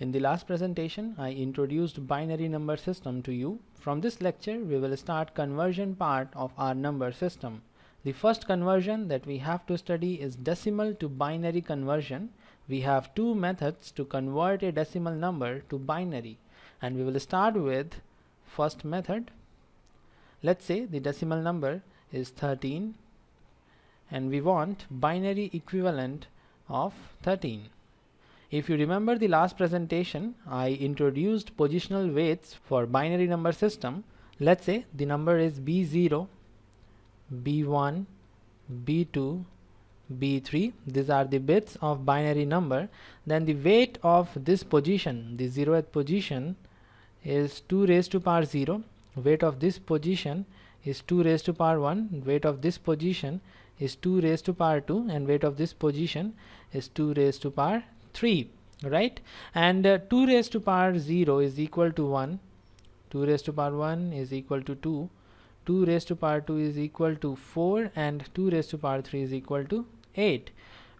In the last presentation, I introduced binary number system to you. From this lecture, we will start conversion part of our number system. The first conversion that we have to study is decimal to binary conversion. We have two methods to convert a decimal number to binary, and we will start with first method. Let's say the decimal number is 13 and we want binary equivalent of 13. If you remember the last presentation, I introduced positional weights for binary number system. Let's say the number is B0, B1, B2, B3. These are the bits of binary number. Then the weight of this position, the 0th position, is 2 raised to power 0. Weight of this position is 2 raised to power 1. Weight of this position is 2 raised to power 2, and weight of this position is 2 raised to power 3, right? And 2 raised to power 0 is equal to 1, 2 raised to power 1 is equal to 2, 2 raised to power 2 is equal to 4, and 2 raised to power 3 is equal to 8.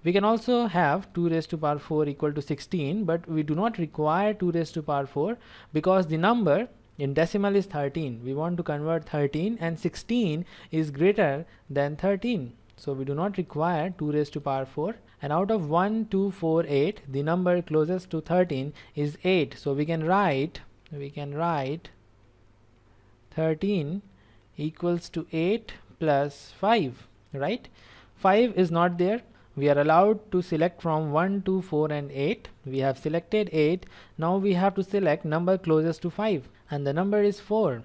We can also have 2 raised to power 4 equal to 16, but we do not require 2 raised to power 4 because the number in decimal is 13. We want to convert 13 and 16 is greater than 13. So we do not require 2 raised to power 4, and out of 1, 2, 4, 8, the number closest to 13 is 8. So we can write 13 equals to 8 plus 5, right? 5 is not there. We are allowed to select from 1, 2, 4 and 8. We have selected 8. Now we have to select number closest to 5, and the number is 4.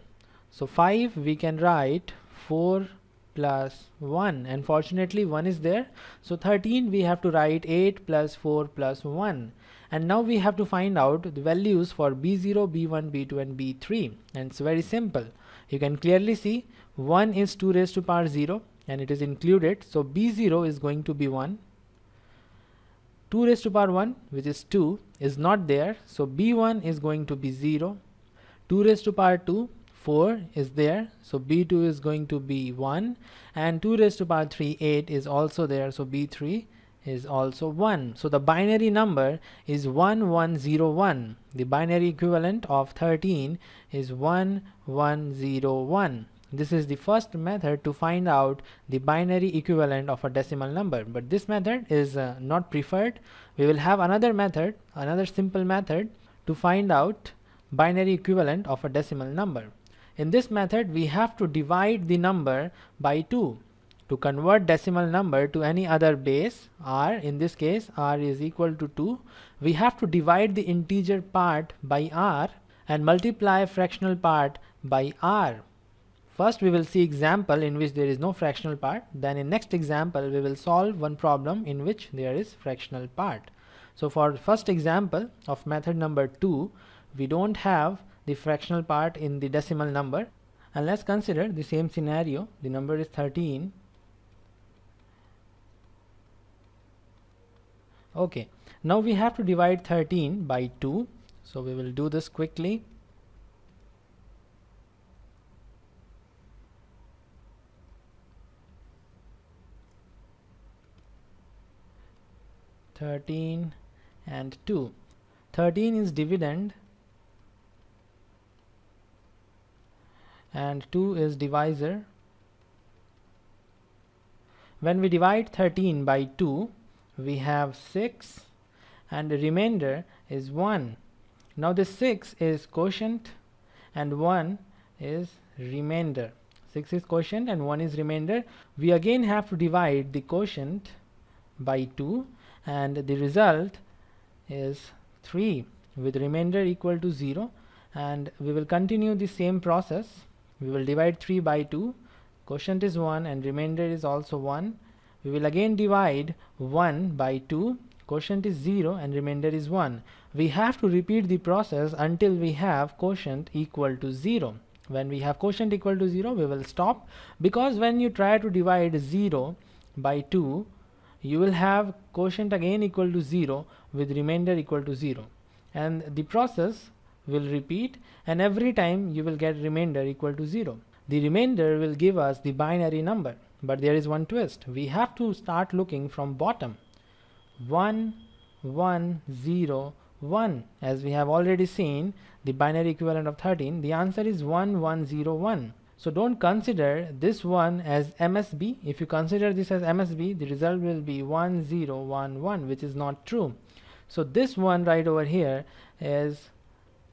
So 5 we can write 4 plus 1, and fortunately 1 is there. So 13 we have to write 8 plus 4 plus 1. And now we have to find out the values for B0, B1, B2 and B3, and it's very simple. You can clearly see 1 is 2 raised to power 0 and it is included, so B0 is going to be 1. 2 raised to power 1, which is 2, is not there, so B1 is going to be 0. 2 raised to power 2, 4 is there, so B2 is going to be 1, and 2 raised to power 3, 8 is also there, so B3 is also 1. So the binary number is 1101. The binary equivalent of 13 is 1101. This is the first method to find out the binary equivalent of a decimal number, but this method is not preferred. We will have another method, another simple method to find out binary equivalent of a decimal number. In this method, we have to divide the number by 2 to convert decimal number to any other base. R, in this case R is equal to 2. We have to divide the integer part by R and multiply fractional part by R. First we will see example in which there is no fractional part. Then in next example we will solve one problem in which there is fractional part. So for first example of method number 2, we don't have the fractional part in the decimal number, and let's consider the same scenario. The number is 13. Okay, now we have to divide 13 by 2, so we will do this quickly. (13) and 2. 13 is dividend and 2 is divisor. When we divide 13 by 2, we have 6 and the remainder is 1. Now this 6 is quotient and 1 is remainder. 6 is quotient and 1 is remainder. We again have to divide the quotient by 2, and the result is 3 with remainder equal to 0, and we will continue the same process. We will divide 3 by 2, quotient is 1 and remainder is also 1. We will again divide 1 by 2, quotient is 0 and remainder is 1. We have to repeat the process until we have quotient equal to 0. When we have quotient equal to 0, we will stop, because when you try to divide 0 by 2, you will have quotient again equal to 0 with remainder equal to 0, and the process will repeat, and every time you will get remainder equal to 0. The remainder will give us the binary number, but there is one twist. We have to start looking from bottom. 1 1 0 1. As we have already seen, the binary equivalent of 13, the answer is 1101. So don't consider this one as MSB. If you consider this as MSB, the result will be 1011, which is not true. So this one right over here is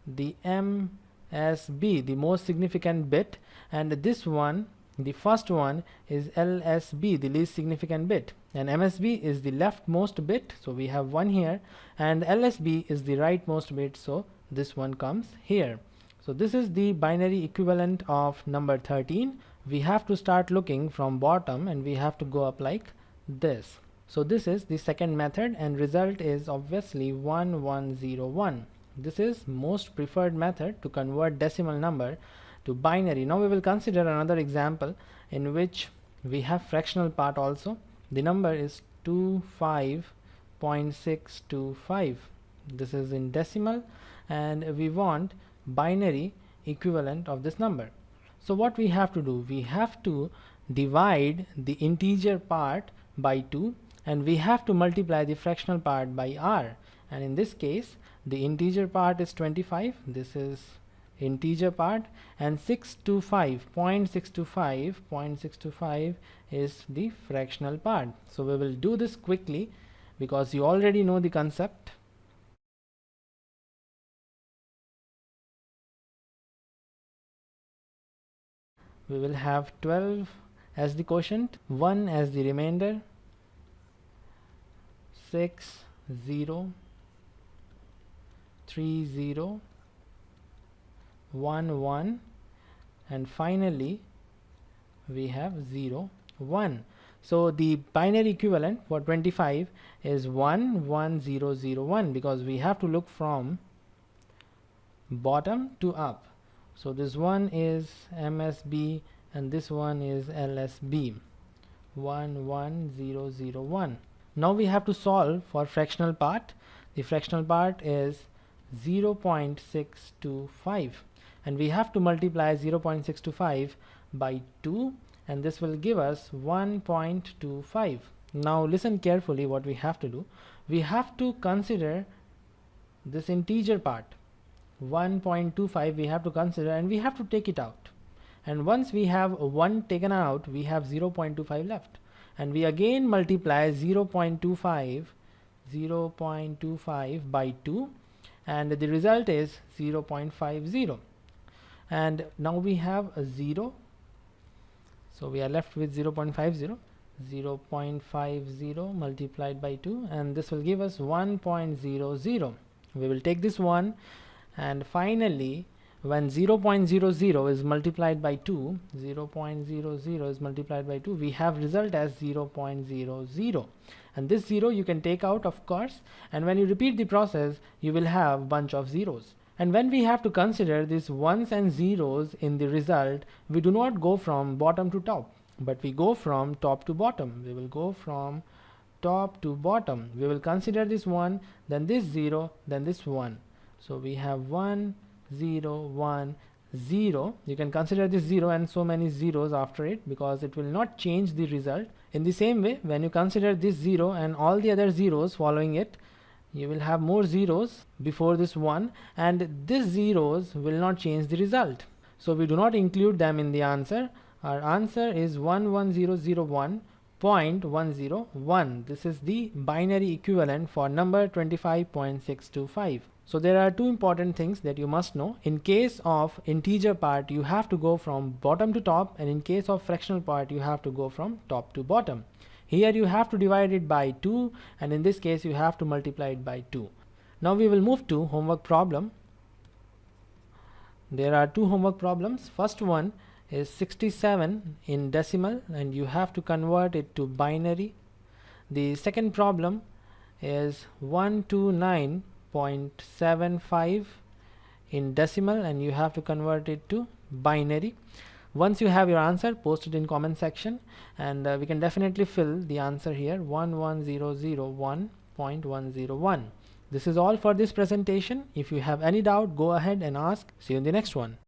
the MSB, the most significant bit, and this one, the first one, is LSB, the least significant bit, and MSB is the leftmost bit, so we have 1 here, and LSB is the rightmost bit, so this one comes here. So this is the binary equivalent of number 13. We have to start looking from bottom and we have to go up like this. So this is the second method and result is obviously 1101. This is most preferred method to convert decimal number to binary. Now we will consider another example in which we have fractional part also. The number is 25.625. This is in decimal and we want binary equivalent of this number. So what we have to do, we have to divide the integer part by 2 and we have to multiply the fractional part by r, and in this case the integer part is 25, this is integer part, and 0.625 is the fractional part. So we will do this quickly because you already know the concept. We will have 12 as the quotient, 1 as the remainder, 6, 0, 3, 0, 1, 1, and finally we have 0, 1. So the binary equivalent for 25 is 1, 1, 0, 0, 1 because we have to look from bottom to up. So this one is MSB and this one is LSB. 1, 1, 0, 0, 1. Now we have to solve for fractional part. The fractional part is 0.625 and we have to multiply 0.625 by 2 and this will give us 1.25. Now listen carefully what we have to do. We have to consider this integer part. 1.25 we have to consider and we have to take it out, and once we have 1 taken out we have 0.25 left, and we again multiply 0.25 by 2 and the result is 0.50, and now we have a 0, so we are left with 0.50. 0.50 multiplied by 2 and this will give us 1.00. We will take this one, and finally when 0.00 is multiplied by 2, 0.00 is multiplied by 2, we have result as 0.00, and this 0 you can take out of course, and when you repeat the process you will have bunch of zeros. And when we have to consider these ones and zeros in the result, we do not go from bottom to top, but we go from top to bottom. We will go from top to bottom. We will consider this 1, then this 0, then this 1. So we have 1, 0, 1, 0. You can consider this 0 and so many zeros after it because it will not change the result. In the same way, when you consider this 0 and all the other zeros following it, you will have more zeros before this 1, and these zeros will not change the result. So we do not include them in the answer. Our answer is 11001.101. This is the binary equivalent for number 25.625. So there are two important things that you must know. In case of integer part, you have to go from bottom to top, and in case of fractional part, you have to go from top to bottom. Here you have to divide it by 2, and in this case you have to multiply it by 2. Now we will move to homework problem. There are two homework problems. First one is 67 in decimal and you have to convert it to binary. The second problem is 129.75 in decimal and you have to convert it to binary. Once you have your answer, post it in comment section, and we can definitely fill the answer here, 11001.101. This is all for this presentation. If you have any doubt, go ahead and ask. See you in the next one.